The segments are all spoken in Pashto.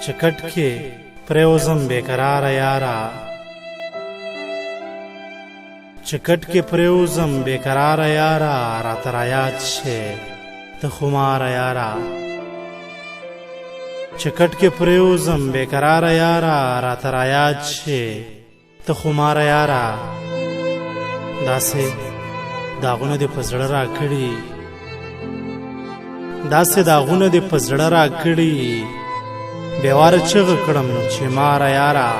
چکٹ کې پریوزم بیقرار یارا چکٹ کې پریوزم بیقرار یارا رات را یاد شي ته خمار یارا چکٹ کې پریوزم بیقرار یارا رات را یاد شي ته خمار یارا داسې داغونه دې په زړه را کړي داسې داغونه دې په زړه را کړي بیواره چغه کړم چې ماره یارا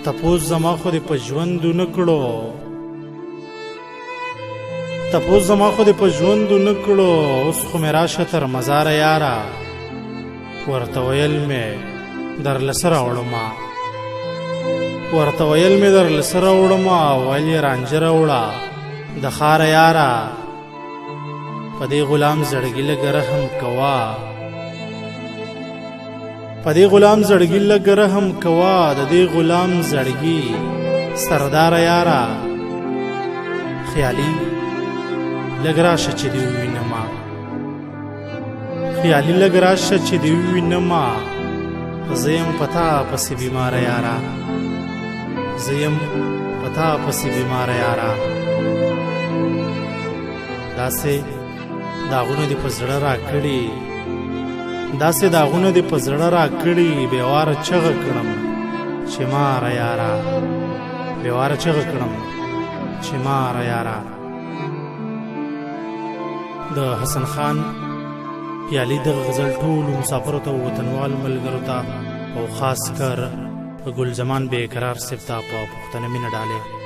تپوس زما خو دې په ژوندو نه کړو تپوس زما خو دې په ژوندو نه کړو اوس خو مې راشه تر مزاره یارا ورته ویل مې درله څه راوړمه ورته ویل مې درله څه راوړمه ویل یې رانجه راوړه د ښاره یارا په دې غلام زړګي لږ رحم کوه په دې غلام زړګي لږ رحم کوه د دې غلام زړګي سردار یارا خیالي لږ راشه چې دې ووینمه خیالي لږ راشه چې دې ووینمه زه یم په تا پسې بیماره یارا زه یم په تا پسې بیماره یارا داسې داغونه دې په زړه را کړي داسې داغونه دې په زړه را کړي بیواره چغه کړم چې ماره یارا بیواره چغه کړم چې ماره یارا د حسن خان پیالي دغه غزل ټولو مسافرو ته وطنوالو ملګرو ته او خاص کر ګل زمان بې قرار صاحب ته په پښتنه مینه ډالې